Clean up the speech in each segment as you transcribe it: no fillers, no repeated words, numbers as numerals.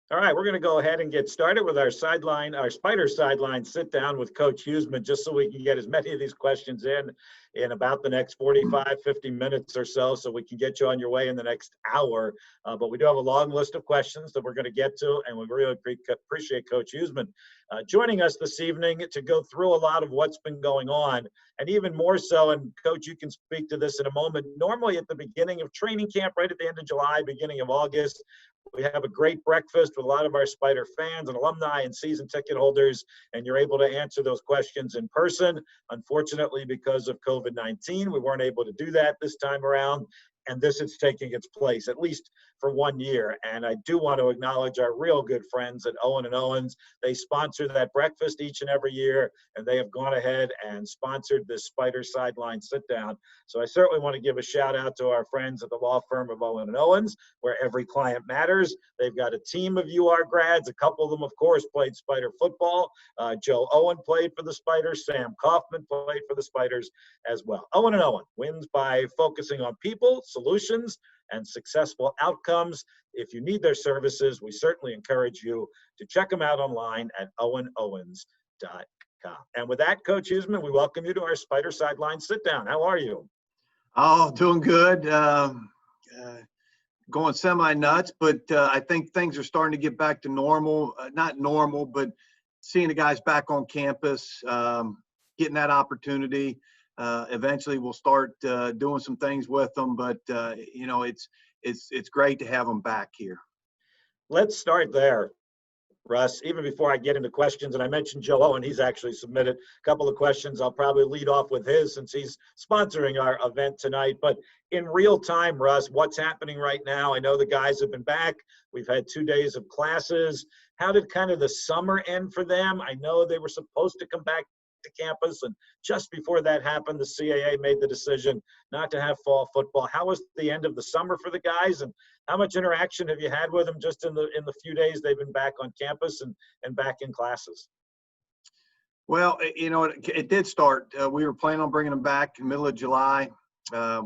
All right, we're going to go ahead and get started with our Spider sideline sit down with Coach Huesman, just so we can get as many of these questions in about the next 45, 50 minutes or so we can get you on your way in the next hour. But we do have a long list of questions that we're going to get to, and we really appreciate Coach Huesman joining us this evening to go through a lot of what's been going on, and even more so, and Coach, you can speak to this in a moment, normally at the beginning of training camp, right at the end of July, beginning of August, we have a great breakfast with a lot of our Spider fans and alumni and season ticket holders, and you're able to answer those questions in person. Unfortunately, because of COVID-19, we weren't able to do that this time around, and this is taking its place, at least for 1 year. And I do want to acknowledge our real good friends at Owen and Owens. They sponsor that breakfast each and every year, and they have gone ahead and sponsored this Spider Sideline sit down. So I certainly want to give a shout out to our friends at the law firm of Owen and Owens, where every client matters. They've got a team of UR grads. A couple of them, of course, played Spider football. Joe Owen played for the Spiders. Sam Kaufman played for the Spiders as well. Owen and Owen wins by focusing on people, solutions, and successful outcomes. If you need their services, we certainly encourage you to check them out online at owenowens.com. And with that, Coach Huesman, we welcome you to our Spider Sideline sit down. How are you? Oh, doing good. Going semi-nuts, but I think things are starting to get back to normal. Not normal, but seeing the guys back on campus, getting that opportunity. Eventually, we'll start doing some things with them, but it's great to have them back here. Let's start there, Russ. Even before I get into questions, and I mentioned Joe Owen, he's actually submitted a couple of questions. I'll probably lead off with his since he's sponsoring our event tonight. But in real time, Russ, what's happening right now? I know the guys have been back. We've had 2 days of classes. How did kind of the summer end for them? I know they were supposed to come back to campus, and just before that happened, the CAA made the decision not to have fall football. How was the end of the summer for the guys, and how much interaction have you had with them just in the few days they've been back on campus and back in classes? Well, it did start. We were planning on bringing them back in the middle of July.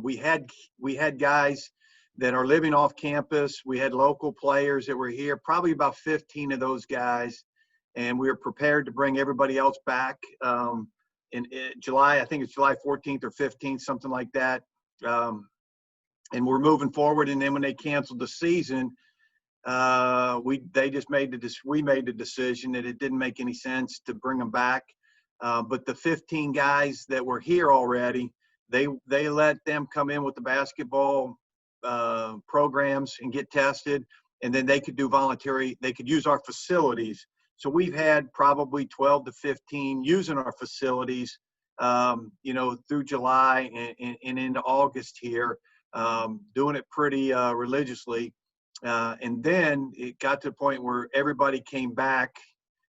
We had guys that are living off campus. We had local players that were here, probably about 15 of those guys. And we were prepared to bring everybody else back in July. I think it's July 14th or 15th, something like that. And we're moving forward. And then when they canceled the season, we made the decision that it didn't make any sense to bring them back. But the 15 guys that were here already, they let them come in with the basketball programs and get tested, and then they could do voluntary. They could use our facilities. So we've had probably 12 to 15 using our facilities, through July and into August here, doing it pretty religiously. And then it got to the point where everybody came back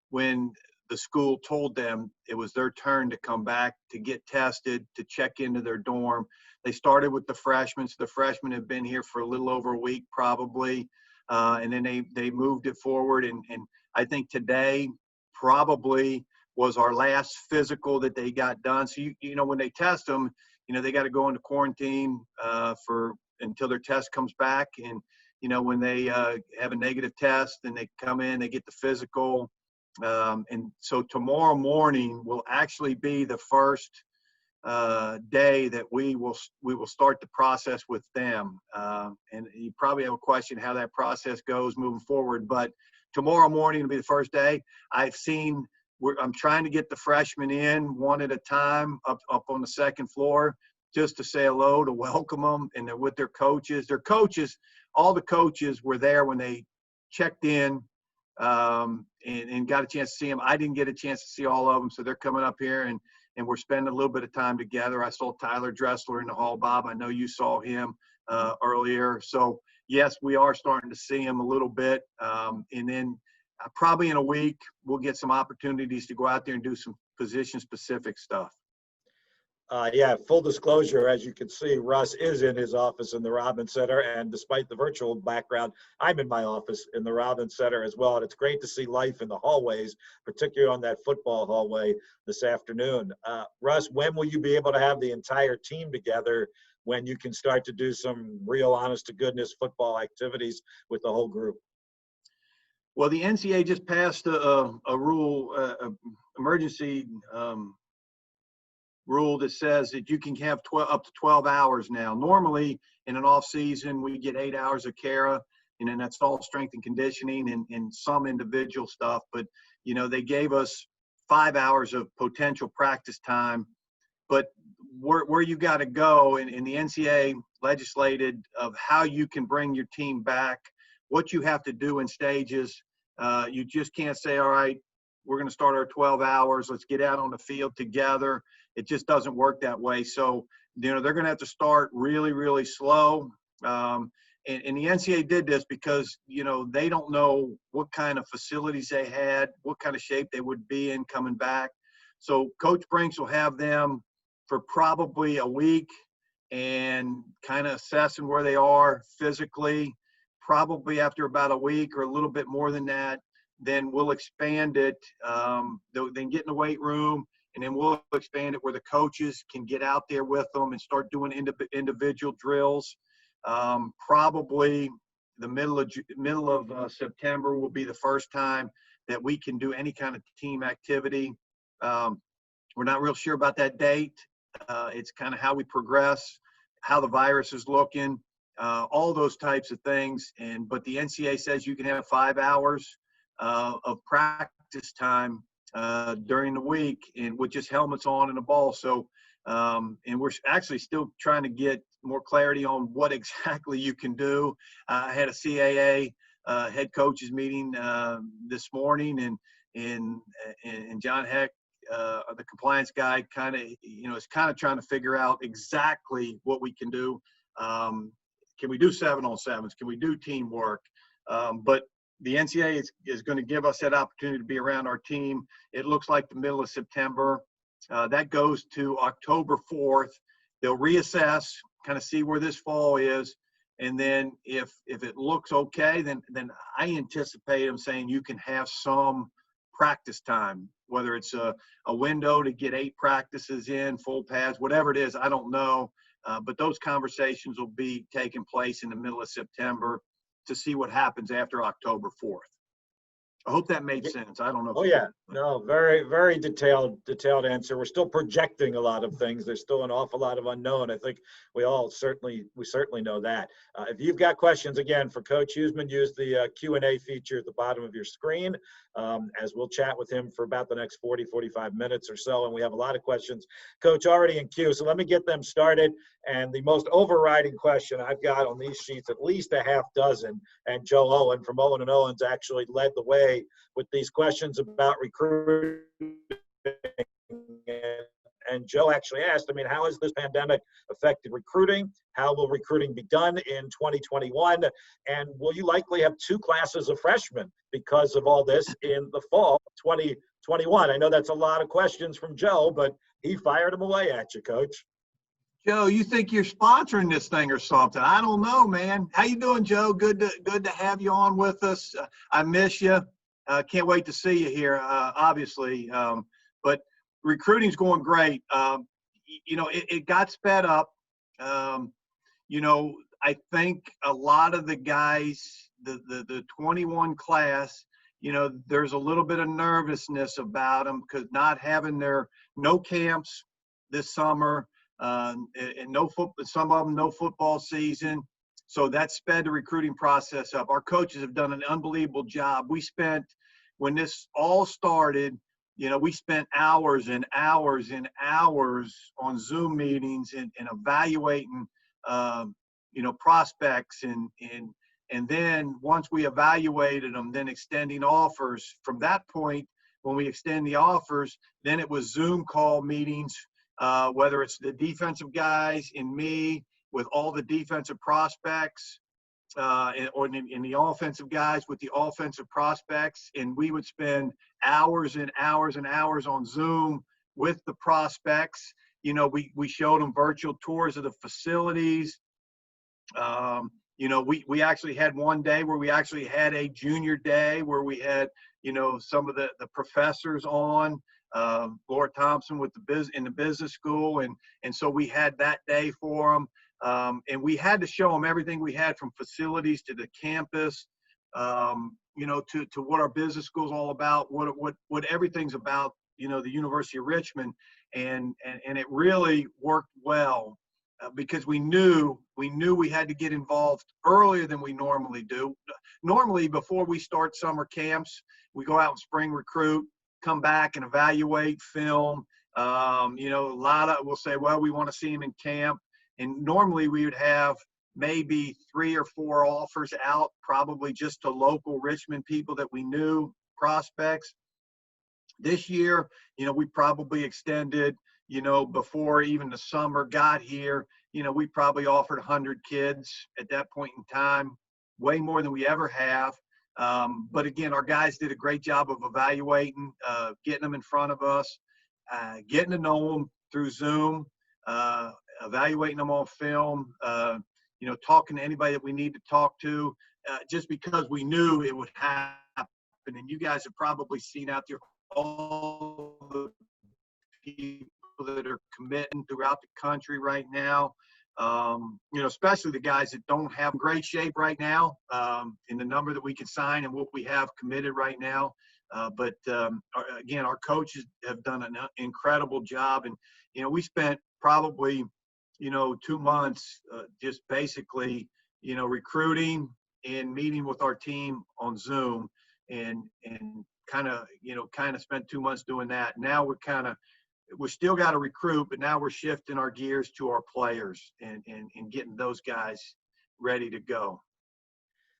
when the school told them it was their turn to come back, to get tested, to check into their dorm. They started with the freshmen. So the freshmen have been here for a little over a week probably. And then they moved it forward. And I think today probably was our last physical that they got done. So, when they test them, they got to go into quarantine until their test comes back. And, when they have a negative test, then they come in, they get the physical. And so tomorrow morning will actually be the first day that we will start the process with them. And you probably have a question how that process goes moving forward, but tomorrow morning will be the first day. I'm trying to get the freshmen in one at a time up on the second floor just to say hello, to welcome them, and they're with their coaches. Their coaches, all the coaches were there when they checked in and got a chance to see them. I didn't get a chance to see all of them, so they're coming up here and we're spending a little bit of time together. I saw Tyler Dressler in the hall. Bob, I know you saw him earlier. So, yes, we are starting to see him a little bit. And then probably in a week, we'll get some opportunities to go out there and do some position-specific stuff. Yeah, full disclosure, as you can see, Russ is in his office in the Robbins Center, and despite the virtual background, I'm in my office in the Robbins Center as well, and it's great to see life in the hallways, particularly on that football hallway this afternoon. Russ, when will you be able to have the entire team together when you can start to do some real honest-to-goodness football activities with the whole group? Well, the NCAA just passed a rule, emergency rule that says that you can have up to 12 hours now. Normally, in an off season, we get 8 hours of CARA, and then that's all strength and conditioning and some individual stuff. But they gave us 5 hours of potential practice time. But where you got to go, and the NCAA legislated of how you can bring your team back, what you have to do in stages. You just can't say, all right, we're going to start our 12 hours. Let's get out on the field together. It just doesn't work that way. So, they're going to have to start really, really slow. And the NCAA did this because, they don't know what kind of facilities they had, what kind of shape they would be in coming back. So Coach Brinks will have them for probably a week and kind of assessing where they are physically. Probably after about a week or a little bit more than that, then we'll expand it. Then get in the weight room, and then we'll expand it where the coaches can get out there with them and start doing individual drills. Probably the middle of September will be the first time that we can do any kind of team activity. We're not real sure about that date. It's kind of how we progress, how the virus is looking, all those types of things. But the NCAA says you can have 5 hours of practice time during the week, and with just helmets on and a ball. So, and we're actually still trying to get more clarity on what exactly you can do. I had a CAA head coaches meeting this morning, and John Heck, the compliance guy, kind of is kind of trying to figure out exactly what we can do. Can we do 7-on-7s? Can we do teamwork? But the NCAA is going to give us that opportunity to be around our team. It looks like the middle of September. That goes to October 4th. They'll reassess, kind of see where this fall is. And then if it looks okay, then I anticipate them saying you can have some practice time, whether it's a window to get 8 practices in, full pads, whatever it is, I don't know. But those conversations will be taking place in the middle of September to see what happens after October 4th. I hope that made sense. I don't know. Oh yeah, no, very, very detailed answer. We're still projecting a lot of things. There's still an awful lot of unknown. I think we certainly know that. If you've got questions, again, for Coach Huesman, use the Q&A feature at the bottom of your screen, as we'll chat with him for about the next 45 minutes or so. And we have a lot of questions, Coach, already in queue. So let me get them started. And the most overriding question I've got on these sheets, at least a half dozen, and Joe Owen from Owen and Owens actually led the way with these questions about recruiting. And Joe actually asked, how has this pandemic affected recruiting? How will recruiting be done in 2021? And will you likely have 2 classes of freshmen because of all this in the fall of 2021? I know that's a lot of questions from Joe, but he fired them away at you, Coach. Joe, you think you're sponsoring this thing or something? I don't know, man. How you doing, Joe? Good to have you on with us. I miss you. Can't wait to see you here, obviously. But recruiting's going great. It got sped up. I think a lot of the guys, the 21 class, there's a little bit of nervousness about them because not having no camps this summer. And some of them no football season, so that sped the recruiting process up. Our coaches have done an unbelievable job. When this all started, we spent hours and hours and hours on Zoom meetings and evaluating, prospects and then once we evaluated them, then extending offers. From that point, when we extend the offers, then it was Zoom call meetings. Whether it's the defensive guys and me with all the defensive prospects, or in the offensive guys with the offensive prospects, and we would spend hours and hours and hours on Zoom with the prospects. We showed them virtual tours of the facilities. We actually had one day where we actually had a junior day where we had, some of the professors on. Laura Thompson in the business school, and so we had that day for them, and we had to show them everything we had from facilities to the campus, to what our business school is all about, what everything's about, the University of Richmond. And it really worked well because we knew we had to get involved earlier than we normally do. Normally, before we start summer camps, we go out and spring recruit, come back and evaluate film. A lot of we'll say, well, we want to see him in camp. And normally we would have maybe 3 or 4 offers out, probably just to local Richmond people that we knew, prospects. This year, we probably extended, before even the summer got here, we probably offered 100 kids at that point in time, way more than we ever have. But again, our guys did a great job of evaluating, getting them in front of us, getting to know them through Zoom, evaluating them on film, talking to anybody that we need to talk to, just because we knew it would happen. And you guys have probably seen out there all the people that are committing throughout the country right now, especially the guys that don't have great shape right now, in the number that we can sign and what we have committed right now. But again, our coaches have done an incredible job. And, we spent probably, 2 months just basically, recruiting and meeting with our team on Zoom and kind of spent 2 months doing that. Now we still got to recruit, but now we're shifting our gears to our players and getting those guys ready to go.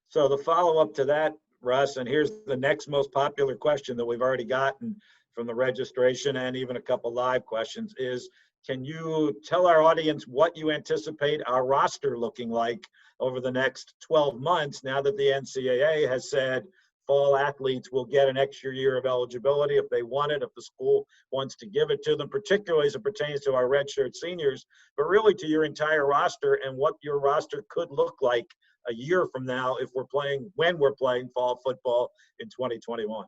So the follow-up to that, Russ, and here's the next most popular question that we've already gotten from the registration and even a couple live questions is, can you tell our audience what you anticipate our roster looking like over the next 12 months now that the NCAA has said fall athletes will get an extra year of eligibility if they want it, if the school wants to give it to them, particularly as it pertains to our redshirt seniors, but really to your entire roster and what your roster could look like a year from now when we're playing fall football in 2021?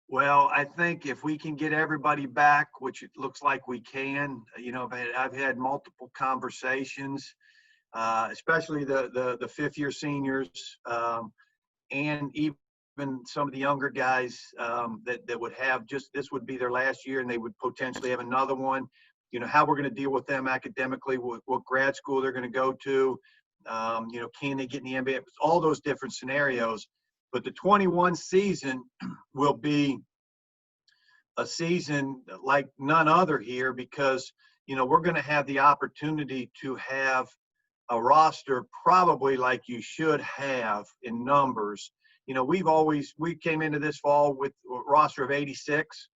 Well, I think if we can get everybody back, which it looks like we can, I've had multiple conversations, especially the fifth-year seniors, and even some of the younger guys that would have this would be their last year and they would potentially have another one, how we're going to deal with them academically, what grad school they're going to go to, can they get in the NBA, all those different scenarios. But the 21 season will be a season like none other here because, we're going to have the opportunity to have a roster probably like you should have in numbers. We came into this fall with a roster of 86,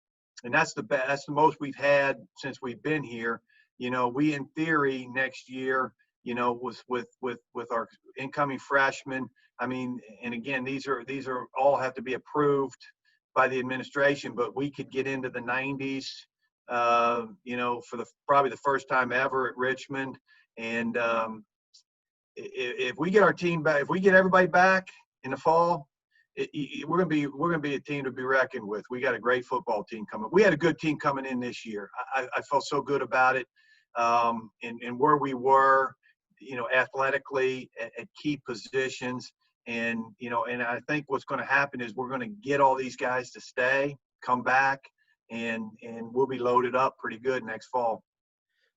and that's the best, that's the most we've had since we've been here. We in theory next year, with our incoming freshmen, and again, these are all have to be approved by the administration, but we could get into the 90s, for probably the first time ever at Richmond. And if we get our team back, if we get everybody back in the fall, we're gonna be a team to be reckoned with. We got a great football team coming. We had a good team coming in this year. I felt so good about it, and where we were, athletically at key positions. And I think what's going to happen is we're going to get all these guys to stay, come back, and we'll be loaded up pretty good next fall.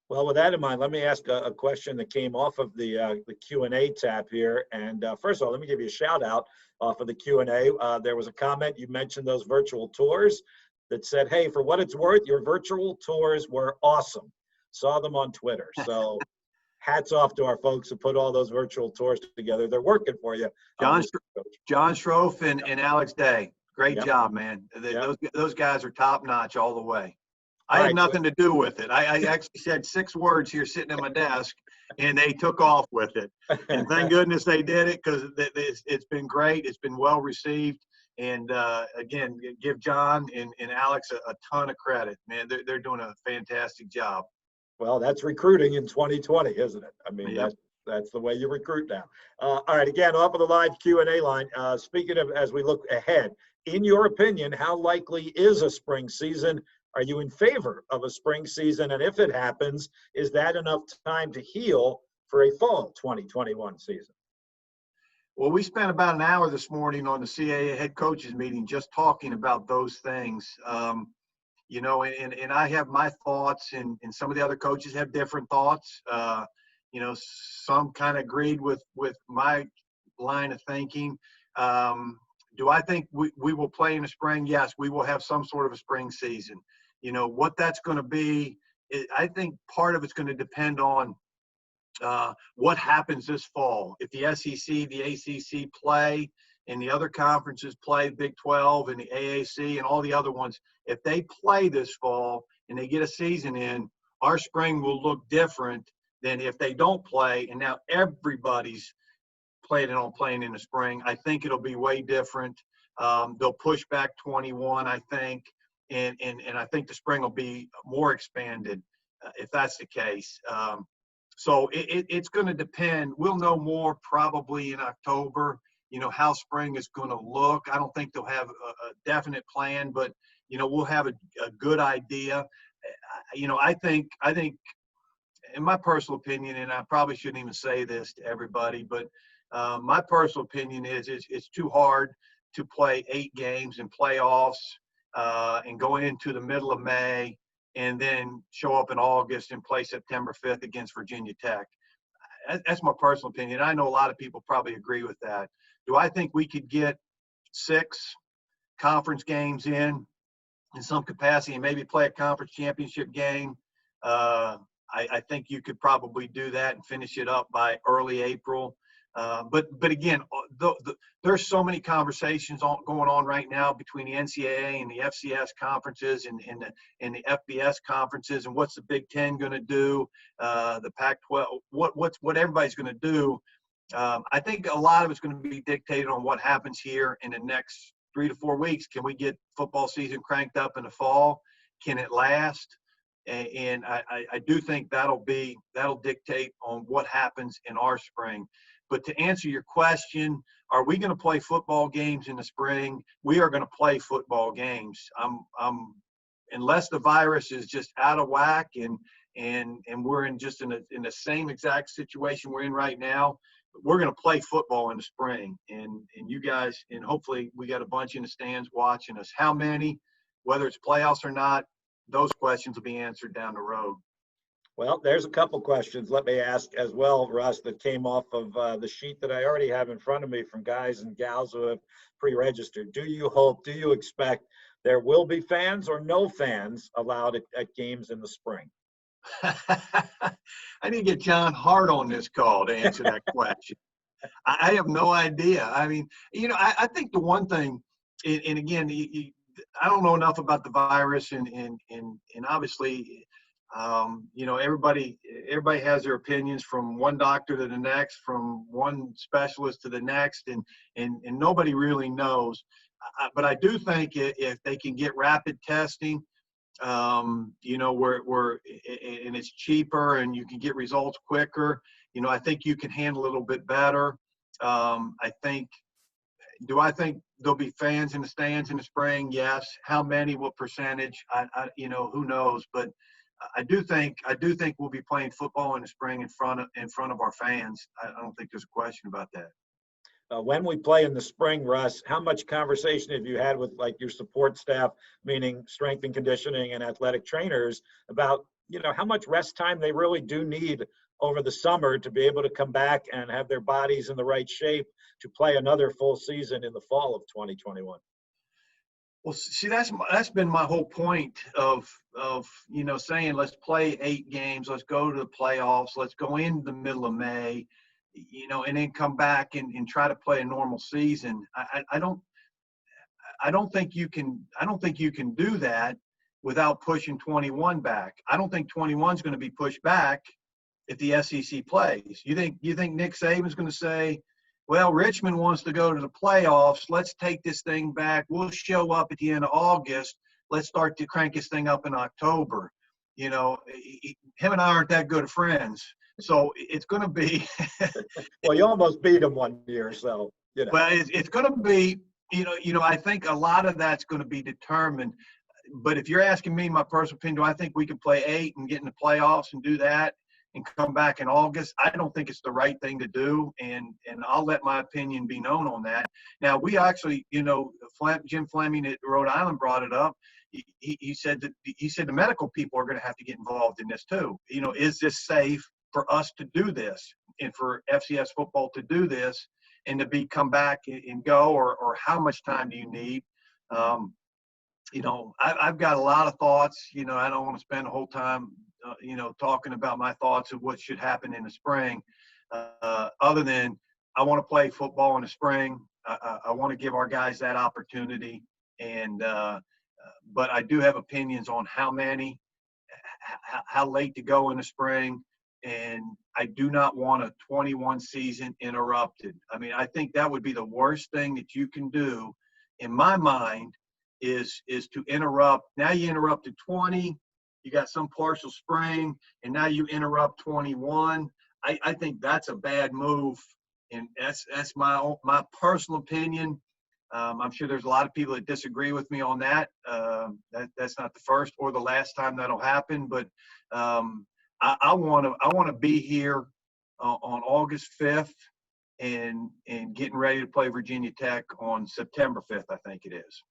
Well, with that in mind, let me ask a question that came off of the Q&A tab here. And first of all, let me give you a shout out off of the Q&A. There was a comment, you mentioned those virtual tours, that said, hey, for what it's worth, your virtual tours were awesome. Saw them on Twitter. So hats off to our folks who put all those virtual tours together. They're working for you. John Schroff and Alex Day. Great job, man. Yep. Those guys are top notch all the way. I had nothing to do with it. I actually said 6 words here sitting at my desk, and they took off with it. And thank goodness they did it because it's been great. It's been well received. And again, give John and Alex a ton of credit, man. They're doing a fantastic job. Well, that's recruiting in 2020, isn't it? Yep. That's the way you recruit now. All right, again, off of the live Q&A line, speaking of as we look ahead, in your opinion, how likely is a spring season? Are you in favor of a spring season? And if it happens, is that enough time to heal for a fall 2021 season? Well, we spent about an hour this morning on the CAA head coaches meeting just talking about those things. And I have my thoughts, and some of the other coaches have different thoughts. Some kind of agreed with my line of thinking. Do I think we will play in the spring? Yes, we will have some sort of a spring season. What that's going to be, I think part of it's going to depend on what happens this fall. If the SEC, the ACC play, and the other conferences play, Big 12 and the AAC and all the other ones, if they play this fall and they get a season in, our spring will look different than if they don't play and now everybody's planning on playing in the spring. I think it'll be way different. They'll push back 21, I think, and I think the spring will be more expanded if that's the case. So it's going to depend. We'll know more probably in October, how spring is going to look. I don't think they'll have a definite plan, but, we'll have a good idea. I think in my personal opinion, and I probably shouldn't even say this to everybody, but my personal opinion is it's too hard to play 8 games in playoffs and go into the middle of May and then show up in August and play September 5th against Virginia Tech. That's my personal opinion. I know a lot of people probably agree with that. Do I think we could get 6 conference games in some capacity and maybe play a conference championship game? I think you could probably do that and finish it up by early April. But again, there's so many conversations going on right now between the NCAA and the FCS conferences and the FBS conferences, and what's the Big Ten going to do, the Pac-12, what everybody's going to do. I think a lot of it's going to be dictated on what happens here in the next 3 to 4 weeks. Can we get football season cranked up in the fall? Can it last? And I do think that'll dictate on what happens in our spring. But to answer your question, are we going to play football games in the spring? We are going to play football games. Unless the virus is just out of whack and we're in the same exact situation we're in right now, we're going to play football in the spring. And you guys, and hopefully we got a bunch in the stands watching us. How many, whether it's playoffs or not, those questions will be answered down the road. Well, there's a couple questions let me ask as well, Russ, that came off of the sheet that I already have in front of me from guys and gals who have pre-registered. Do you expect there will be fans or no fans allowed at games in the spring? I need to get John Hart on this call to answer that question. I have no idea. I mean, I think the one thing, and again, I don't know enough about the virus, and obviously, everybody has their opinions from one doctor to the next, from one specialist to the next, and nobody really knows. But I do think if they can get rapid testing, where and it's cheaper and you can get results quicker, I think you can handle it a little bit better. Do I think there'll be fans in the stands in the spring? Yes. How many? What percentage? Who knows? But I do think we'll be playing football in the spring in front of our fans. I don't think there's a question about that. When we play in the spring, Russ, how much conversation have you had with your support staff, meaning strength and conditioning and athletic trainers, about how much rest time they really do need over the summer to be able to come back and have their bodies in the right shape to play another full season in the fall of 2021? Well, see, that's been my whole point of saying let's play 8 games, let's go to the playoffs, let's go in the middle of May, and then come back and try to play a normal season. I don't think you can do that without pushing 21 back. I don't think 21 is going to be pushed back if the SEC plays. You think Nick Saban's going to say, well, Richmond wants to go to the playoffs, let's take this thing back, we'll show up at the end of August, let's start to crank this thing up in October? Him and I aren't that good of friends. So it's going to be – Well, you almost beat him one year, so, Well, it's going to be, I think a lot of that's going to be determined. But if you're asking me my personal opinion, do I think we can play 8 and get in the playoffs and do that? and come back in August, I don't think it's the right thing to do. And I'll let my opinion be known on that. Now, we actually, Jim Fleming at Rhode Island brought it up. He said the medical people are going to have to get involved in this too. Is this safe for us to do this and for FCS football to do this and to come back and go, or how much time do you need? I've got a lot of thoughts. I don't want to spend the whole time, talking about my thoughts of what should happen in the spring, other than I want to play football in the spring. I want to give our guys that opportunity. But I do have opinions on how many, how late to go in the spring. And I do not want a 21 season interrupted. I mean, I think that would be the worst thing that you can do in my mind is to interrupt. Now you interrupted 20, you got some partial spring, and now you interrupt 21. I think that's a bad move. And that's my personal opinion. I'm sure there's a lot of people that disagree with me on that. That's not the first or the last time that'll happen, but I want to be here on August 5th and getting ready to play Virginia Tech on September 5th, I think it is.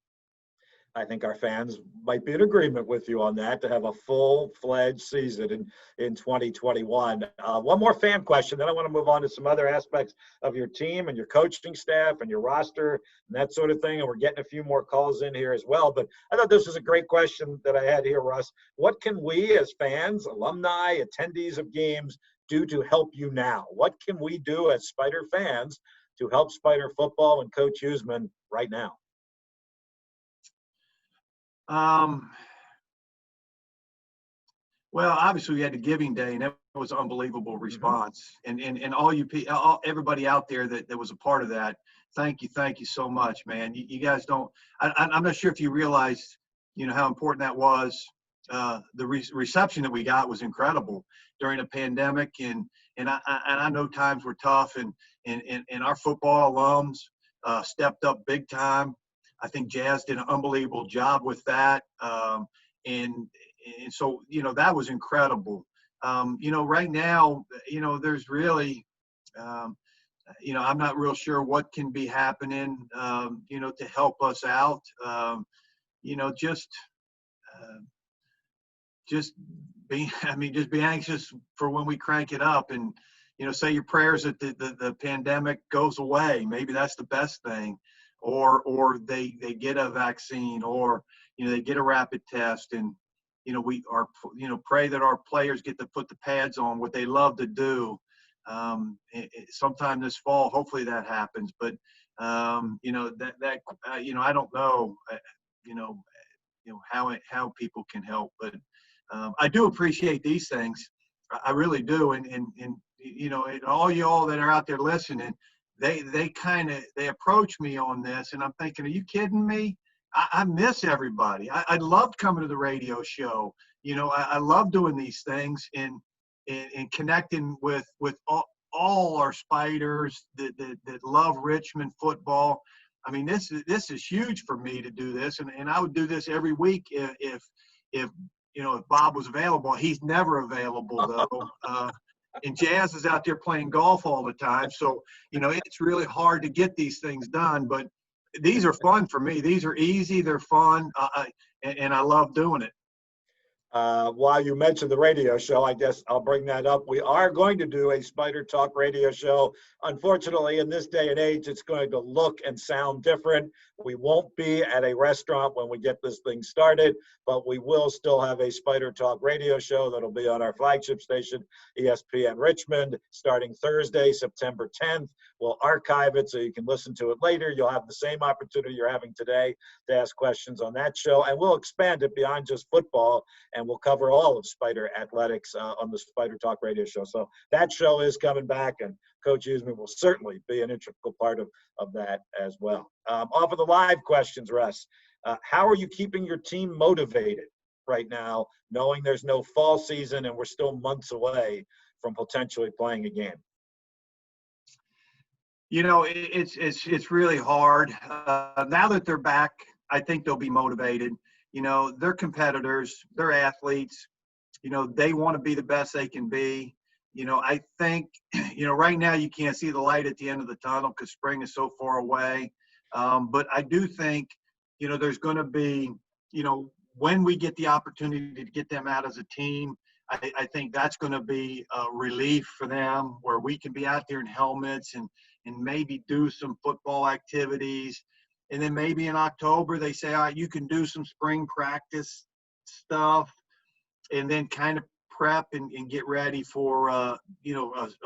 I think our fans might be in agreement with you on that, to have a full-fledged season in 2021. One more fan question, then I want to move on to some other aspects of your team and your coaching staff and your roster and that sort of thing. And we're getting a few more calls in here as well. But I thought this was a great question that I had here, Russ. What can we as fans, alumni, attendees of games do to help you now? What can we do as Spider fans to help Spider football and Coach Huesman right now? Well, obviously we had the Giving Day, and that was an unbelievable response. Mm-hmm. And everybody out there that was a part of that, thank you so much, man. You guys don't. I'm not sure if you realized, how important that was. The reception that we got was incredible during a pandemic, and I know times were tough, and our football alums stepped up big time. I think Jazz did an unbelievable job with that. And so, that was incredible. Right now, there's really, I'm not real sure what can be happening, to help us out. Just be anxious for when we crank it up and, say your prayers that the pandemic goes away. Maybe that's the best thing. Or they get a vaccine, or they get a rapid test, and we are pray that our players get to put the pads on, what they love to do. Sometime this fall, hopefully that happens. But I don't know how people can help, but I do appreciate these things. I really do, and all y'all that are out there listening. They approach me on this, and I'm thinking, are you kidding me? I miss everybody. I loved coming to the radio show. I love doing these things and connecting with all our Spiders that love Richmond football. I mean, this is huge for me to do this, and I would do this every week if Bob was available. He's never available though. And Jazz is out there playing golf all the time. So, it's really hard to get these things done. But these are fun for me. These are easy. They're fun. And I love doing it. While you mentioned the radio show, I guess I'll bring that up. We are going to do a Spider Talk radio show. Unfortunately, in this day and age, it's going to look and sound different. We won't be at a restaurant when we get this thing started, but we will still have a Spider Talk radio show that'll be on our flagship station, ESPN Richmond, starting Thursday, September 10th. We'll archive it so you can listen to it later. You'll have the same opportunity you're having today to ask questions on that show, and we'll expand it beyond just football, and we'll cover all of Spider athletics on the Spider Talk radio show. So that show is coming back, and Coach Huesman will certainly be an integral part of that as well. Off of the live questions, Russ, how are you keeping your team motivated right now, knowing there's no fall season and we're still months away from potentially playing a game? It's really hard. Now that they're back, I think they'll be motivated. They're competitors, they're athletes. They want to be the best they can be. I think, right now you can't see the light at the end of the tunnel because spring is so far away. But I do think, there's going to be, when we get the opportunity to get them out as a team, I think that's going to be a relief for them where we can be out there in helmets and maybe do some football activities. And then maybe in October, they say, all right, you can do some spring practice stuff and then kind of prep and get ready for, a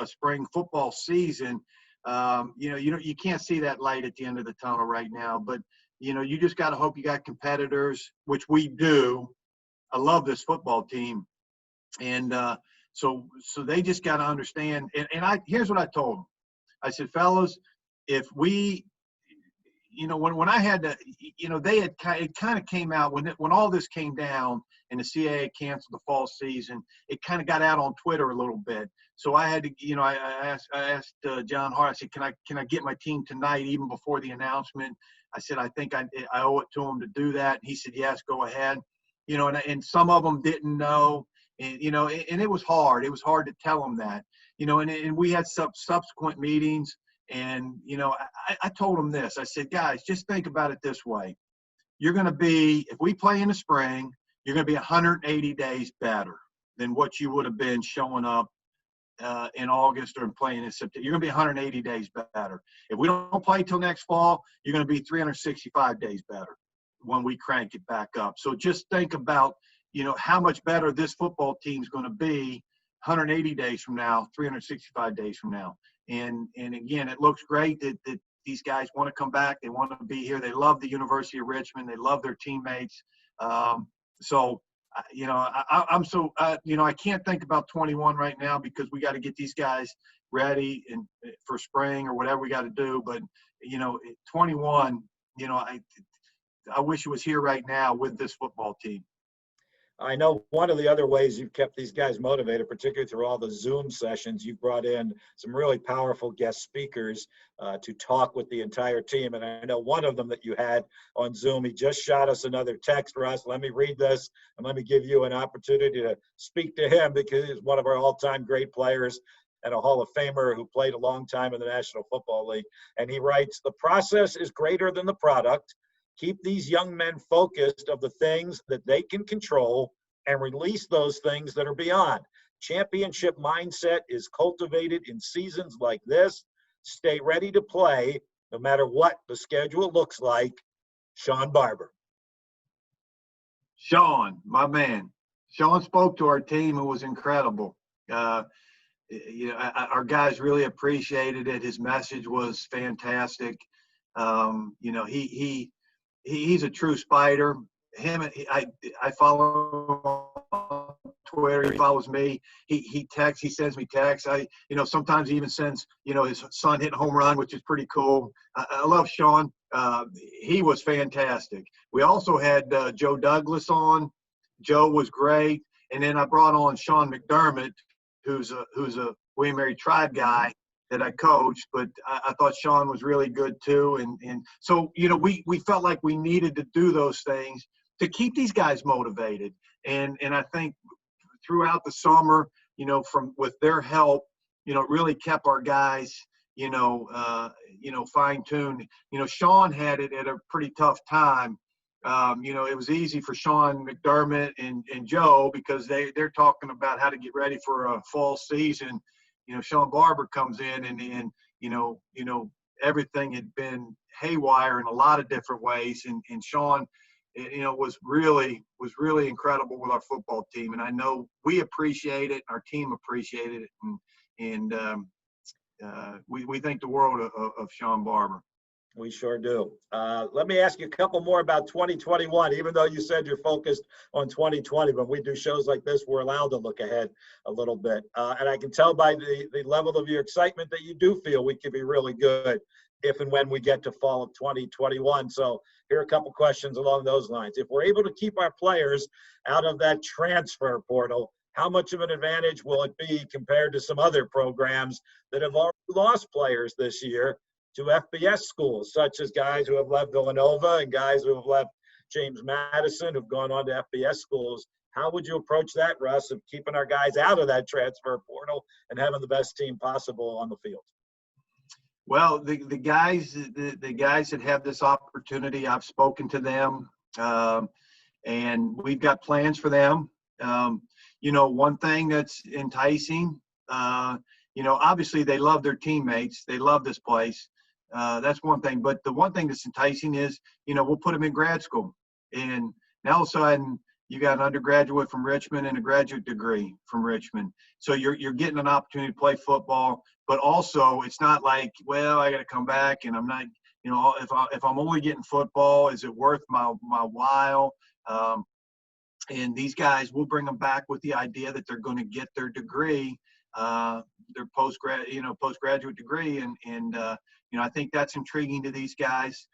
spring football season. You can't see that light at the end of the tunnel right now, but, you just got to hope you got competitors, which we do. I love this football team. And so they just got to understand. And here's what I told them. I said, fellas, if we, when I had to, it kind of came out when all this came down and the CAA canceled the fall season, it kind of got out on Twitter a little bit. So I had to, I asked John Hart, I said, can I get my team tonight, even before the announcement? I said, I think I owe it to him to do that. And he said, yes, go ahead. And some of them didn't know. And, and it was hard. It was hard to tell them that, and we had subsequent meetings. And, I told them this. I said, guys, just think about it this way. You're going to be, if we play in the spring, you're going to be 180 days better than what you would have been showing up in August or playing in September. You're going to be 180 days better. If we don't play till next fall, you're going to be 365 days better when we crank it back up. So just think about, how much better this football team's going to be 180 days from now, 365 days from now. And again, it looks great that these guys want to come back. They want to be here. They love the University of Richmond. They love their teammates. I'm so, I can't think about 21 right now because we got to get these guys ready and for spring or whatever we got to do. But, 21, I wish it was here right now with this football team. I know one of the other ways you've kept these guys motivated, particularly through all the Zoom sessions, you've brought in some really powerful guest speakers to talk with the entire team. And I know one of them that you had on Zoom, he just shot us another text, Russ. Let me read this and let me give you an opportunity to speak to him because he's one of our all-time great players and a Hall of Famer who played a long time in the National Football League. And he writes, the process is greater than the product. Keep these young men focused of the things that they can control and release those things that are beyond. Championship mindset is cultivated in seasons like this. Stay ready to play no matter what the schedule looks like. Sean Barber. Sean, my man. Sean spoke to our team. It was incredible. Our guys really appreciated it. His message was fantastic. He's a true Spider. I follow him on Twitter. He follows me. He texts. He sends me texts. Sometimes he even sends, his son hitting a home run, which is pretty cool. I love Sean. He was fantastic. We also had Joe Douglas on. Joe was great. And then I brought on Sean McDermott, who's a William Mary Tribe guy that I coached, but I thought Sean was really good too. And so, we felt like we needed to do those things to keep these guys motivated. And I think throughout the summer, with their help, it really kept our guys, fine-tuned. Sean had it at a pretty tough time. It was easy for Sean McDermott and Joe because they're talking about how to get ready for a fall season. Sean Barber comes in and everything had been haywire in a lot of different ways. And Sean, was really incredible with our football team. And I know we appreciate it. Our team appreciated it. And we think the world of Sean Barber. We sure do. Let me ask you a couple more about 2021, even though you said you're focused on 2020, but we do shows like this, we're allowed to look ahead a little bit. And I can tell by the level of your excitement that you do feel we could be really good if and when we get to fall of 2021. So here are a couple questions along those lines. If we're able to keep our players out of that transfer portal, how much of an advantage will it be compared to some other programs that have already lost players this year to FBS schools, such as guys who have left Villanova and guys who have left James Madison, who've gone on to FBS schools? How would you approach that, Russ, of keeping our guys out of that transfer portal and having the best team possible on the field? Well, the guys that have this opportunity, I've spoken to them, and we've got plans for them. One thing that's enticing, obviously they love their teammates. They love this place. That's one thing. But the one thing that's enticing is, we'll put them in grad school. And now all of a sudden you got an undergraduate from Richmond and a graduate degree from Richmond. So you're getting an opportunity to play football. But also it's not like, well, I got to come back and I'm not, if I'm only getting football, is it worth my while? And these guys, we'll bring them back with the idea that they're going to get their degree, their postgraduate degree, and I think that's intriguing to these guys.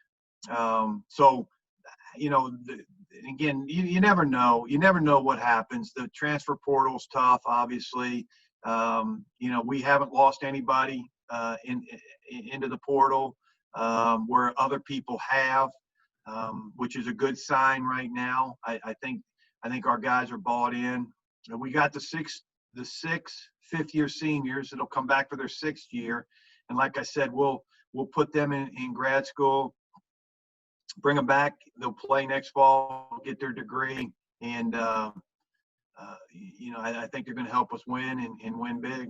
Again, you never know. You never know what happens. The transfer portal's tough, obviously. We haven't lost anybody into the portal where other people have, which is a good sign right now. I think our guys are bought in. We got the six fifth-year seniors that'll come back for their sixth year, and like I said, we'll put them in grad school, bring them back. They'll play next fall, get their degree, and I think they're going to help us win and win big.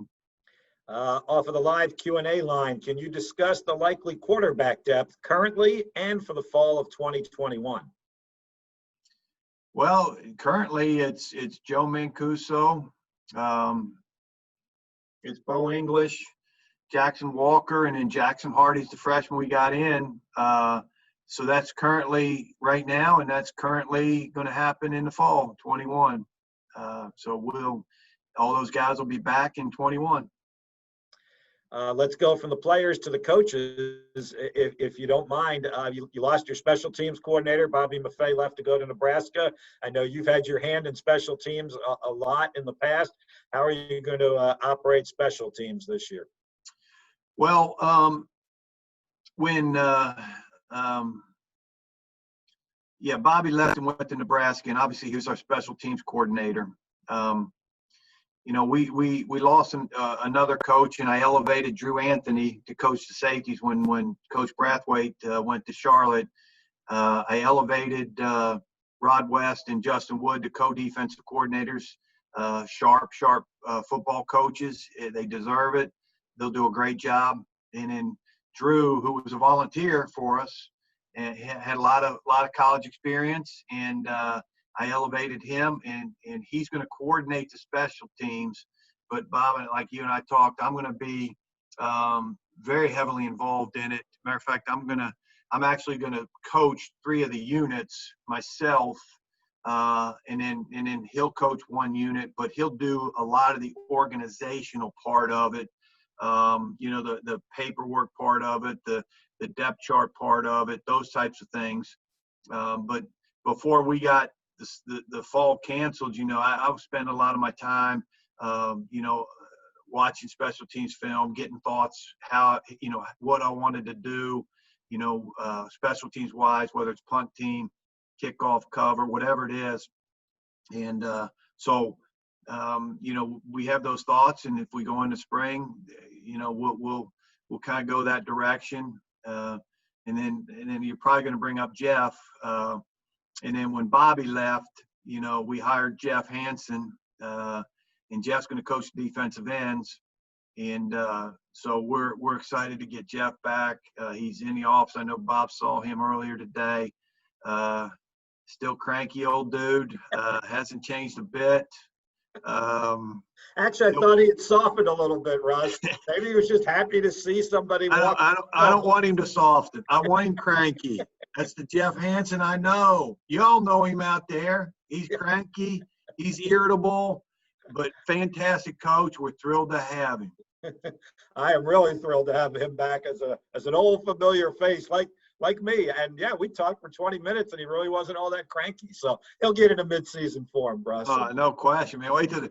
Off of the live Q&A line, can you discuss the likely quarterback depth currently and for the fall of 2021? Well, currently it's Joe Mancuso, it's Bo English, Jackson Walker, and then Jackson Hardy's the freshman we got in. So that's currently right now, and that's currently going to happen in the fall 21. So all those guys will be back in 21. Let's go from the players to the coaches, if you don't mind. You lost your special teams coordinator. Bobby Maffei left to go to Nebraska. I know you've had your hand in special teams a lot in the past. How are you going to operate special teams this year? Well, when Bobby left and went to Nebraska, and obviously he was our special teams coordinator. We lost another coach, and I elevated Drew Anthony to coach the safeties when Coach Brathwaite went to Charlotte. I elevated Rod West and Justin Wood to co-defensive coordinators, sharp football coaches. They deserve it. They'll do a great job. And then Drew, who was a volunteer for us, and had a lot of college experience, and I elevated him, and he's going to coordinate the special teams. But Bob, like you and I talked, I'm going to be very heavily involved in it. Matter of fact, I'm actually going to coach 3 of the units myself, and then he'll coach 1 unit, but he'll do a lot of the organizational part of it. The paperwork part of it, the depth chart part of it, those types of things. But before we got the fall canceled, I've spent a lot of my time, watching special teams film, getting thoughts, how, what I wanted to do, special teams wise, whether it's punt team, kickoff, cover, whatever it is. And we have those thoughts, and if we go into spring, we'll kind of go that direction. And then you're probably going to bring up Jeff. And then when Bobby left, we hired Jeff Hansen, and Jeff's going to coach the defensive ends. And so we're excited to get Jeff back. He's in the office. I know Bob saw him earlier today. Still cranky old dude. Hasn't changed a bit. Actually, I thought he had softened a little bit, Russ. Maybe he was just happy to see somebody walk. I don't want him to soften. I want him cranky. That's the Jeff Hansen I know. You all know him out there. He's cranky. He's irritable, but fantastic coach. We're thrilled to have him. I am really thrilled to have him back as an old familiar face like me. And yeah, we talked for 20 minutes and he really wasn't all that cranky. So he'll get into midseason form, Russ. No question, man. Wait till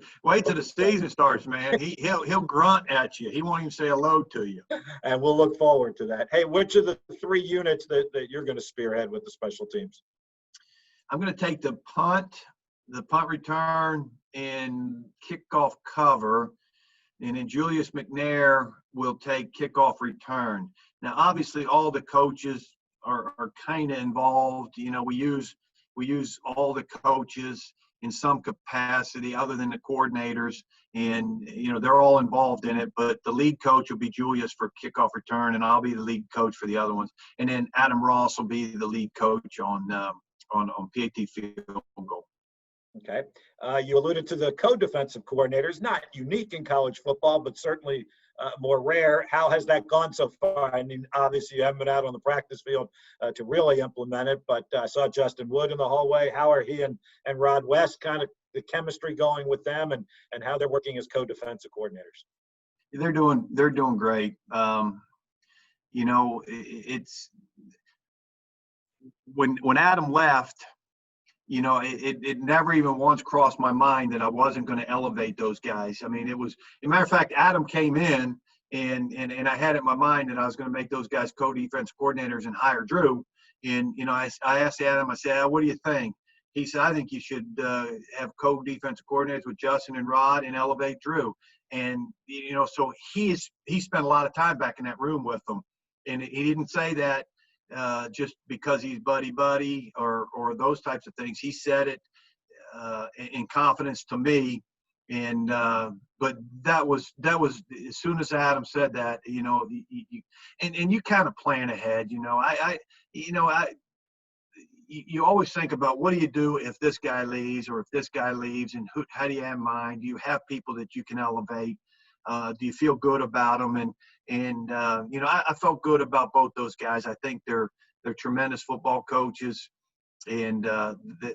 the season starts, man. He'll grunt at you. He won't even say hello to you. And we'll look forward to that. Hey, which of the 3 units that you're going to spearhead with the special teams? I'm going to take the punt, the punt return and kickoff cover, and then Julius McNair will take kickoff return. Now, obviously, all the coaches are kind of involved. You know, we use all the coaches in some capacity other than the coordinators, and you know they're all involved in it. But the lead coach will be Julius for kickoff return, and I'll be the lead coach for the other ones. And then Adam Ross will be the lead coach on PAT field goal. Okay. You alluded to the co-defensive coordinators, not unique in college football, but certainly more rare. How has that gone so far? I mean, obviously you haven't been out on the practice field to really implement it, but I saw Justin Wood in the hallway. How are he and Rod West, kind of the chemistry going with them, and how they're working as co-defensive coordinators? They're doing great. You know, it's when Adam left, you know, it never even once crossed my mind that I wasn't going to elevate those guys. I mean, it was, as a matter of fact, Adam came in and I had it in my mind that I was going to make those guys co-defense coordinators and hire Drew. And, you know, I asked Adam, I said, what do you think? He said, I think you should have co-defensive coordinators with Justin and Rod and elevate Drew. And, you know, so he spent a lot of time back in that room with them. And he didn't say that just because he's buddy or those types of things. He said it in confidence to me, and but that was as soon as Adam said that, you know, and you kind of plan ahead. You know, you always think about what do you do if this guy leaves or if this guy leaves, and how do you have in mind? Do you have people that you can elevate? Do you feel good about them? And you know, I felt good about both those guys. I think they're tremendous football coaches, and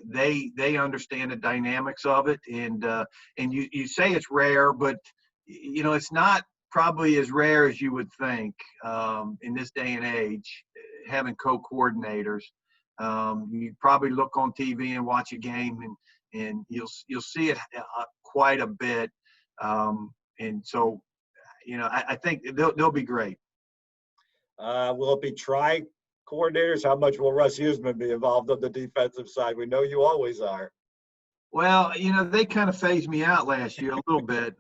they understand the dynamics of it. And you say it's rare, but you know, it's not probably as rare as you would think in this day and age, having co-coordinators. You probably look on TV and watch a game, and you'll see it quite a bit. And so, you know, I think they'll be great. Will it be coordinators? How much will Russ Huesman be involved on the defensive side? We know you always are. Well, you know, they kind of phased me out last year a little bit.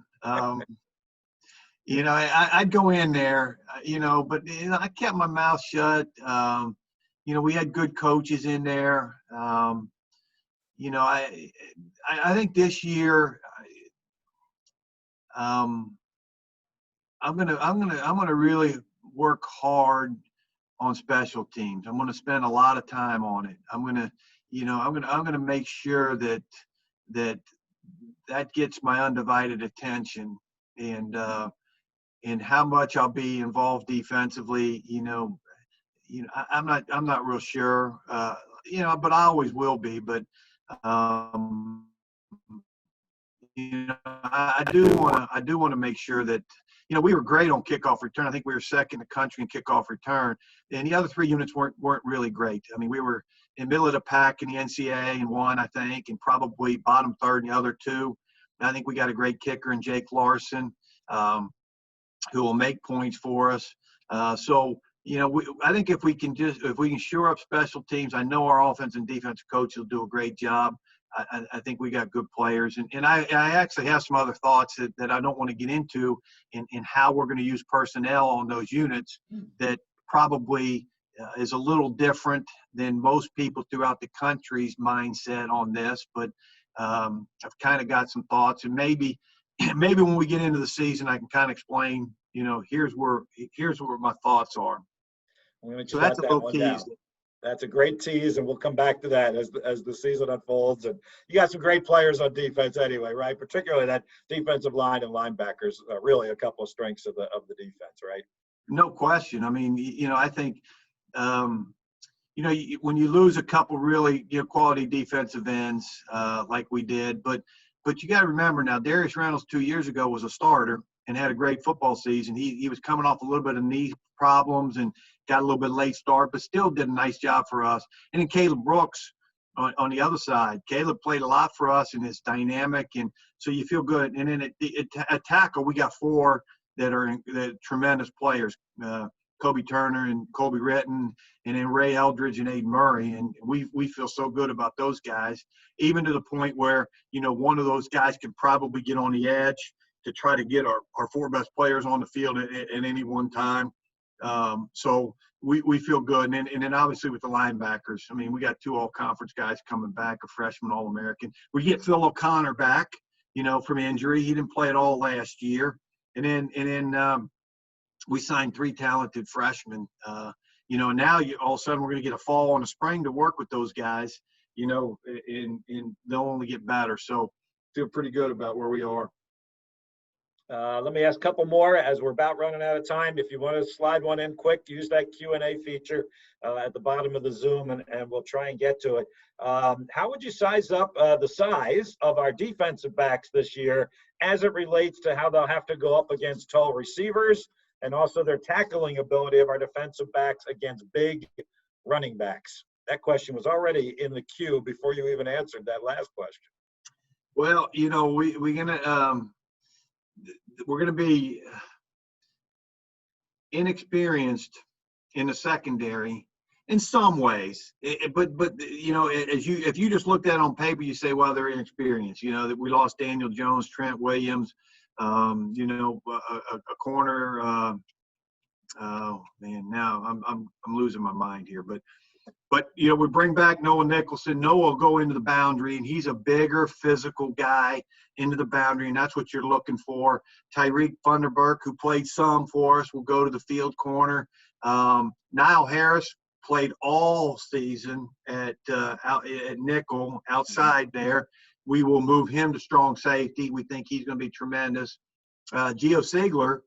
You know, I'd go in there, you know, but you know, I kept my mouth shut. You know, we had good coaches in there. You know, I think this year, I'm gonna really work hard on special teams. I'm gonna spend a lot of time on it. I'm gonna make sure that gets my undivided attention, and how much I'll be involved defensively. You know, I'm not real sure. You know, but I always will be. But you know, I do want to make sure that, you know, we were great on kickoff return. I think we were second in the country in kickoff return, and the other three units weren't really great. I mean, we were in middle of the pack in the NCAA in one, I think, and probably bottom third in the other two. And I think we got a great kicker in Jake Larson, who will make points for us. So, you know, I think if we can shore up special teams, I know our offense and defensive coaches will do a great job. I think we got good players, and I actually have some other thoughts that I don't want to get into in how we're going to use personnel on those units that probably is a little different than most people throughout the country's mindset on this. But I've kind of got some thoughts, and maybe when we get into the season, I can kind of explain, you know, here's where my thoughts are. So that's a little tease. That's a great tease, and we'll come back to that as the season unfolds. And you got some great players on defense anyway, right? Particularly that defensive line and linebackers are really a couple of strengths of the defense, right? No question. I mean, you know, I think, you know, when you lose a couple really, you know, quality defensive ends like we did, but you got to remember now, Darius Reynolds 2 years ago was a starter and had a great football season. He was coming off a little bit of knee problems and got a little bit late start, but still did a nice job for us. And then Caleb Brooks on the other side. Caleb played a lot for us and is dynamic, and so you feel good. And then at tackle, we got four that are tremendous players. Kobe Turner and Colby Retton, and then Ray Eldridge and Aiden Murray. And we feel so good about those guys, even to the point where, one of those guys could probably get on the edge to try to get our four best players on the field at any one time. So we feel good. And then obviously with the linebackers, I mean, we got 2 all-conference guys coming back, a freshman All-American. We get Phil O'Connor back, from injury. He didn't play at all last year. And then we signed 3 talented freshmen. And now all of a sudden we're going to get a fall and a spring to work with those guys, and they'll only get better. So feel pretty good about where we are. Let me ask a couple more as we're about running out of time. If you want to slide one in quick, use that Q&A feature at the bottom of the Zoom, and we'll try and get to it. How would you size up the size of our defensive backs this year as it relates to how they'll have to go up against tall receivers, and also their tackling ability of our defensive backs against big running backs? That question was already in the queue before you even answered that last question. Well, we're going to be inexperienced in the secondary in some ways, but if you just looked at it on paper, you say, well, they're inexperienced. That we lost Daniel Jones, Trent Williams, a corner. Oh man, now I'm losing my mind here, but we bring back Noah Nicholson. Noah will go into the boundary, and he's a bigger physical guy into the boundary, and that's what you're looking for. Tyreek Funderburk, who played some for us, will go to the field corner. Niall Harris played all season at nickel outside there. We will move him to strong safety. We think he's going to be tremendous. Gio Sigler,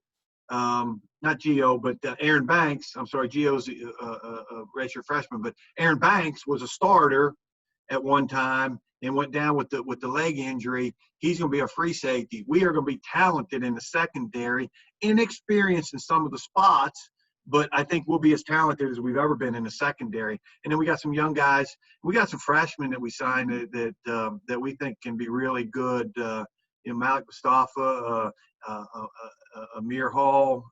not Gio, but Aaron Banks. I'm sorry, Gio's a redshirt freshman, but Aaron Banks was a starter at one time and went down with the leg injury. He's going to be a free safety. We are going to be talented in the secondary, inexperienced in some of the spots, but I think we'll be as talented as we've ever been in the secondary. And then we got some young guys. We got some freshmen that we signed that we think can be really good. Malik Mustafa, Amir Hall,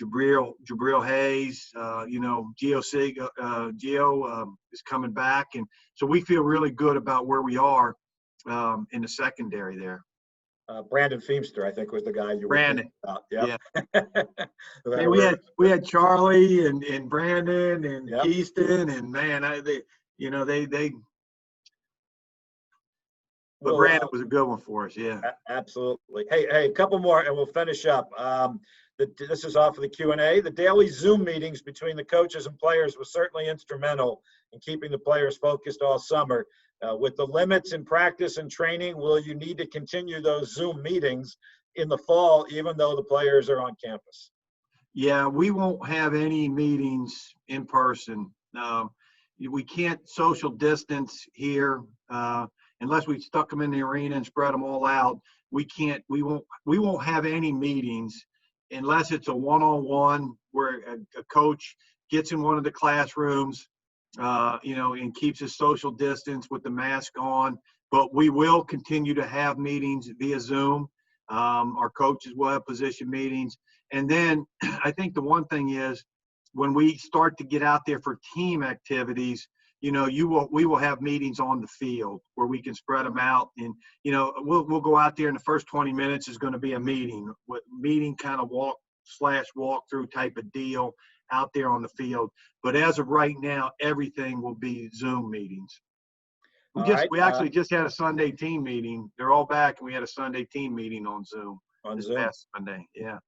Jabril Hayes, Gio is coming back. And so we feel really good about where we are in the secondary there. Brandon Feemster, I think, was the guy you were thinking about. Yep. Yeah. And we had Charlie and Brandon and Keaston, and man, But Brandon was a good one for us, yeah. Absolutely. Hey, a couple more, and we'll finish up. This is off of the Q&A. The daily Zoom meetings between the coaches and players was certainly instrumental in keeping the players focused all summer. With the limits in practice and training, will you need to continue those Zoom meetings in the fall, even though the players are on campus? Yeah, we won't have any meetings in person. We can't social distance here. Unless we stuck them in the arena and spread them all out, we won't have any meetings unless it's a one-on-one where a coach gets in one of the classrooms, and keeps his social distance with the mask on. But we will continue to have meetings via Zoom. Our coaches will have position meetings. And then I think the one thing is when we start to get out there for team activities, we will have meetings on the field where we can spread them out, and we'll go out there, and the first 20 minutes is going to be a meeting kind of walk through type of deal out there on the field. But as of right now, everything will be Zoom meetings. We actually just had a Sunday team meeting. They're all back, and we had a Sunday team meeting on Zoom this past Sunday. Yeah.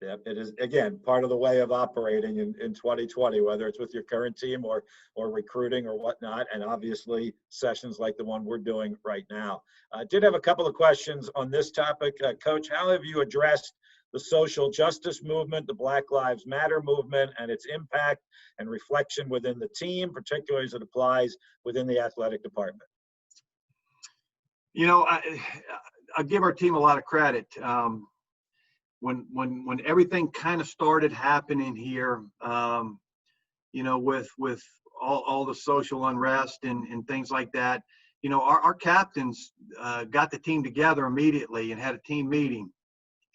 Yeah, it is, again, part of the way of operating in 2020, whether it's with your current team or recruiting or whatnot, and obviously sessions like the one we're doing right now. I did have a couple of questions on this topic. Coach, how have you addressed the social justice movement, the Black Lives Matter movement, and its impact and reflection within the team, particularly as it applies within the athletic department? I give our team a lot of credit. When everything kind of started happening here, with all the social unrest and things like that, our captains got the team together immediately and had a team meeting.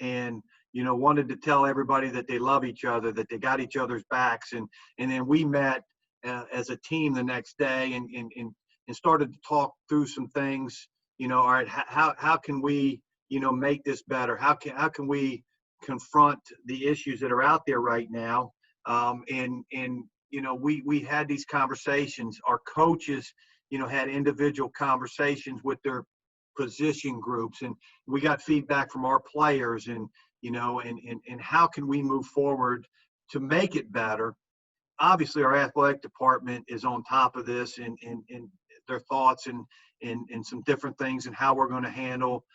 And, wanted to tell everybody that they love each other, that they got each other's backs. And then we met as a team the next day and started to talk through some things, all right, how can we, make this better? How can we confront the issues that are out there right now? We had these conversations. Our coaches, had individual conversations with their position groups, and we got feedback from our players, and how can we move forward to make it better? Obviously, our athletic department is on top of this and their thoughts and some different things and how we're going to handle,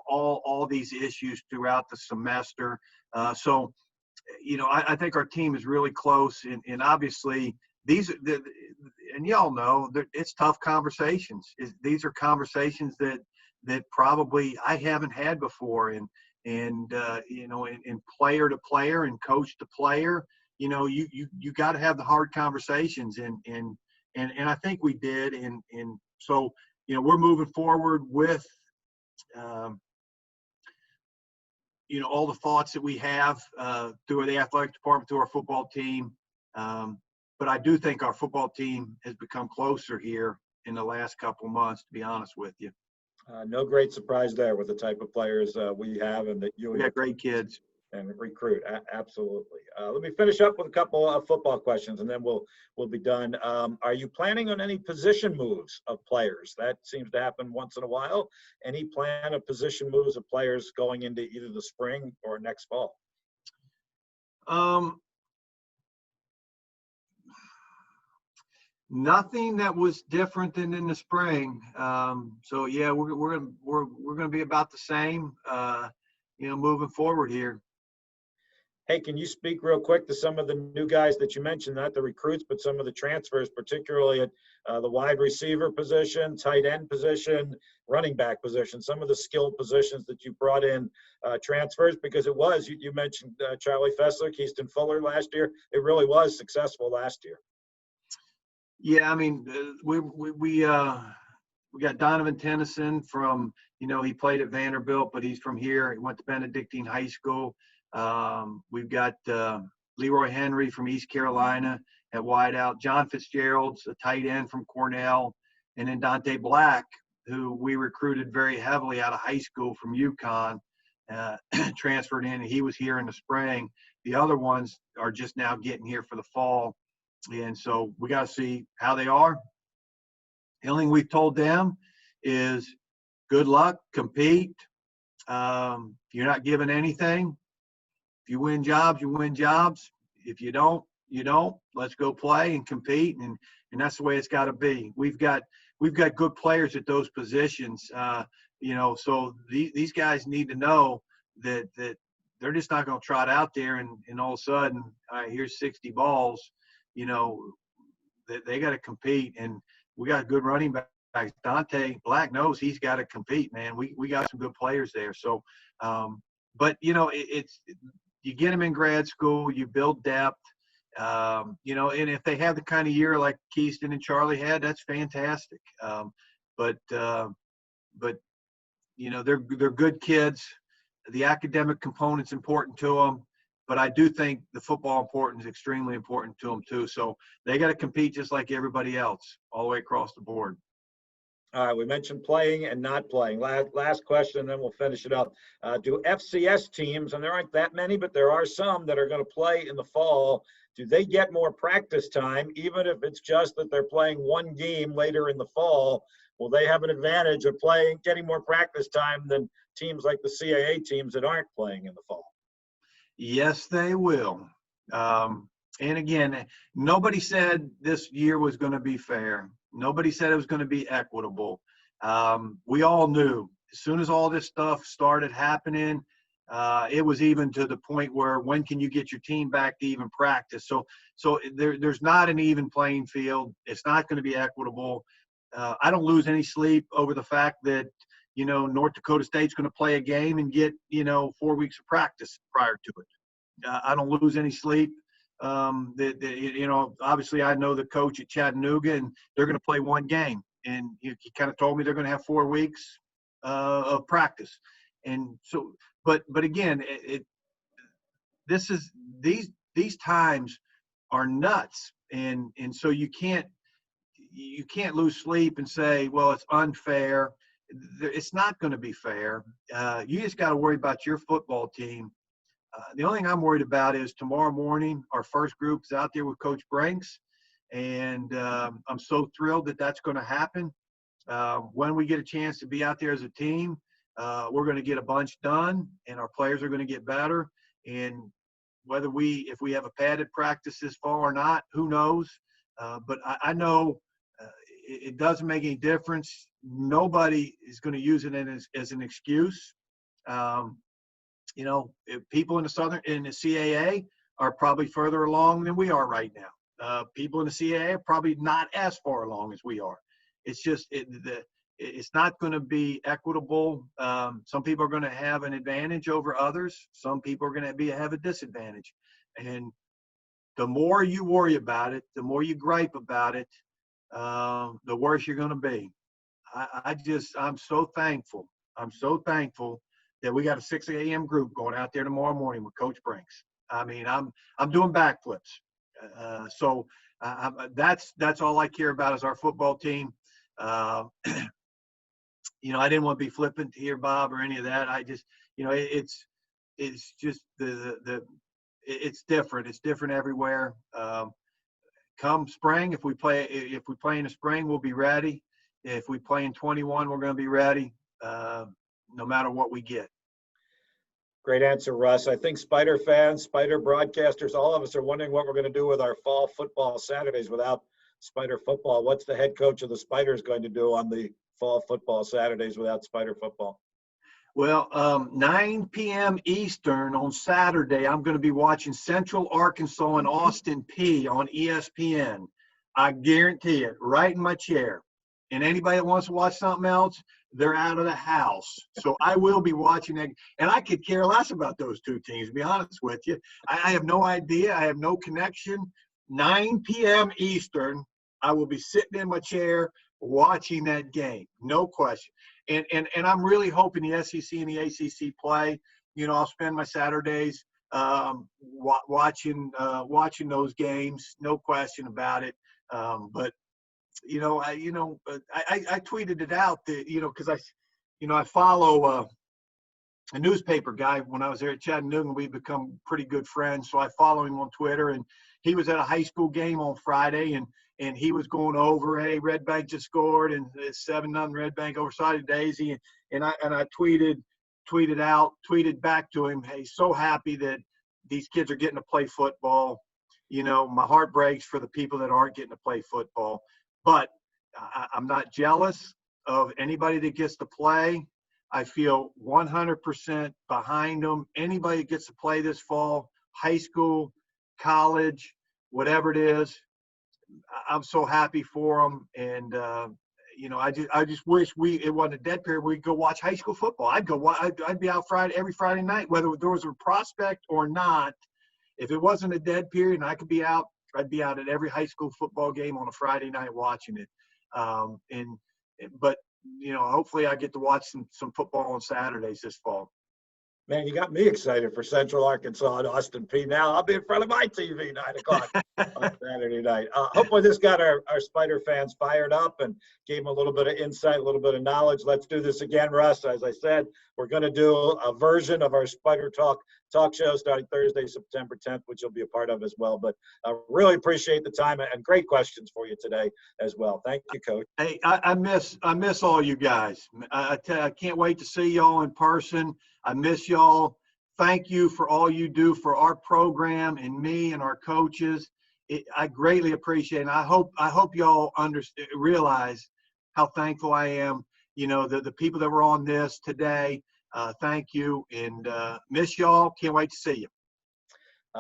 all these issues throughout the semester. I think our team is really close, and obviously and y'all know that it's tough conversations. These are conversations that probably I haven't had before, and player to player and coach to player, you got to have the hard conversations, and I think we did, and so we're moving forward with all the thoughts that we have through the athletic department, through our football team. But I do think our football team has become closer here in the last couple of months, to be honest with you. No great surprise there with the type of players we have, and that you We got great kids and recruit. Absolutely. Let me finish up with a couple of football questions, and then we'll be done. Are you planning on any position moves of players? That seems to happen once in a while. Any plan of position moves of players going into either the spring or next fall? Nothing that was different than in the spring. So yeah, we're going to be about the same, moving forward here. Hey, can you speak real quick to some of the new guys that you mentioned, not the recruits, but some of the transfers, particularly at the wide receiver position, tight end position, running back position, some of the skilled positions that you brought in transfers? Because it was, you mentioned Charlie Fessler, Keaston Fuller last year. It really was successful last year. Yeah, I mean, we got Donovan Tennyson from, he played at Vanderbilt, but he's from here. He went to Benedictine High School. We've got Leroy Henry from East Carolina at wideout. John Fitzgerald's a tight end from Cornell. And then Dante Black, who we recruited very heavily out of high school from UConn, transferred in, and he was here in the spring. The other ones are just now getting here for the fall. And so we got to see how they are. The only thing we've told them is good luck, compete. You're not given anything. If you win jobs, you win jobs. If you don't, you don't. Let's go play and compete. And that's the way it's got to be. We've got good players at those positions. So these guys need to know that they're just not going to trot out there and all of a sudden, all right, here's 60 balls. They got to compete, and we got good running backs. Dante Black knows he's got to compete, man. We got some good players there. So, but it's you get them in grad school, you build depth, and if they have the kind of year like Keaston and Charlie had, that's fantastic. But they're good kids. The academic component's important to them. But I do think the football importance is extremely important to them too. So they got to compete just like everybody else, all the way across the board. All right, we mentioned playing and not playing. Last question, then we'll finish it up. Do FCS teams, and there aren't that many, but there are some that are going to play in the fall, do they get more practice time, even if it's just that they're playing one game later in the fall? Will they have an advantage of getting more practice time than teams like the CAA teams that aren't playing in the fall? Yes, they will. And again, nobody said this year was going to be fair. Nobody said it was going to be equitable. We all knew as soon as all this stuff started happening, it was even to the point where when can you get your team back to even practice? So there's not an even playing field. It's not going to be equitable. I don't lose any sleep over the fact that North Dakota State's going to play a game and get, 4 weeks of practice prior to it. I don't lose any sleep. Obviously I know the coach at Chattanooga, and they're going to play one game. And he kind of told me they're going to have 4 weeks of practice. And so but again, this is these times are nuts, and so you can't lose sleep and say, well, it's unfair. It's not going to be fair. You just got to worry about your football team. The only thing I'm worried about is tomorrow morning, our first group is out there with Coach Brinks, and I'm so thrilled that that's going to happen. When we get a chance to be out there as a team, we're going to get a bunch done, and our players are going to get better. And if we have a padded practice this fall or not, who knows? But I know it doesn't make any difference. Nobody is going to use it as an excuse. If people in the CAA are probably further along than we are right now. People in the CAA are probably not as far along as we are. It's just it's not going to be equitable. Some people are going to have an advantage over others. Some people are going to have a disadvantage. And the more you worry about it, the more you gripe about it, the worse you're going to be. I'm so thankful. I'm so thankful that we got a 6 a.m. group going out there tomorrow morning with Coach Brinks. I mean, I'm doing backflips. So that's all I care about is our football team. I didn't want to be flippant here, Bob, or any of that. I just, it's just it's different. It's different everywhere. Come spring, if we play in the spring, we'll be ready. If we play in 21, we're going to be ready, no matter what we get. Great answer, Russ. I think Spider fans, Spider broadcasters, all of us are wondering what we're going to do with our fall football Saturdays without Spider football. What's the head coach of the Spiders going to do on the fall football Saturdays without Spider football? Well, 9 p.m. Eastern on Saturday, I'm going to be watching Central Arkansas and Austin P on ESPN. I guarantee it, right in my chair. And anybody that wants to watch something else, they're out of the house. So I will be watching that. And I could care less about those two teams, to be honest with you. I have no idea. I have no connection. 9 p.m. Eastern, I will be sitting in my chair watching that game. No question. And I'm really hoping the SEC and the ACC play. I'll spend my Saturdays watching those games. No question about it. But I tweeted it out that, because I follow a newspaper guy. When I was there at Chattanooga, we've become pretty good friends. So I follow him on Twitter, and he was at a high school game on Friday, and he was going over, hey, Red Bank just scored, and it's 7-0 Red Bank over Sided Daisy. And I tweeted back to him, hey, so happy that these kids are getting to play football. My heart breaks for the people that aren't getting to play football. But I'm not jealous of anybody that gets to play. I feel 100% behind them. Anybody that gets to play this fall, high school, college, whatever it is, I'm so happy for them. And, I just wish it wasn't a dead period. We'd go watch high school football. I'd be out every Friday night, whether there was a prospect or not. If it wasn't a dead period and I could be out, I'd be out at every high school football game on a Friday night watching it. But hopefully I get to watch some football on Saturdays this fall. Man, you got me excited for Central Arkansas and Austin P. Now I'll be in front of my TV 9 o'clock on Saturday night. Hopefully this got our Spider fans fired up and gave them a little bit of insight, a little bit of knowledge. Let's do this again, Russ. As I said, we're going to do a version of our Spider talk show starting Thursday, September 10th, which you'll be a part of as well. But I really appreciate the time and great questions for you today as well. Thank you, Coach. Hey, I miss all you guys. I can't wait to see y'all in person. I miss y'all. Thank you for all you do for our program and me and our coaches. I greatly appreciate it. And I hope y'all realize how thankful I am. The people that were on this today. Thank you, and miss y'all. Can't wait to see you.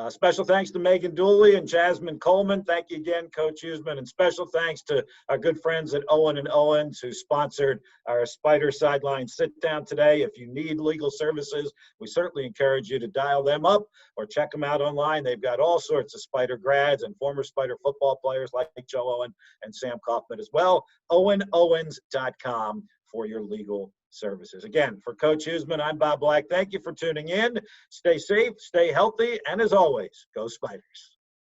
Special thanks to Megan Dooley and Jasmine Coleman. Thank you again, Coach Huesman. And special thanks to our good friends at Owen and Owens who sponsored our Spider Sideline sit-down today. If you need legal services, we certainly encourage you to dial them up or check them out online. They've got all sorts of Spider grads and former Spider football players like Joe Owen and Sam Kaufman as well. OwenOwens.com for your legal services. Again, for Coach Huesman, I'm Bob Black. Thank you for tuning in. Stay safe, stay healthy, and as always, go Spiders.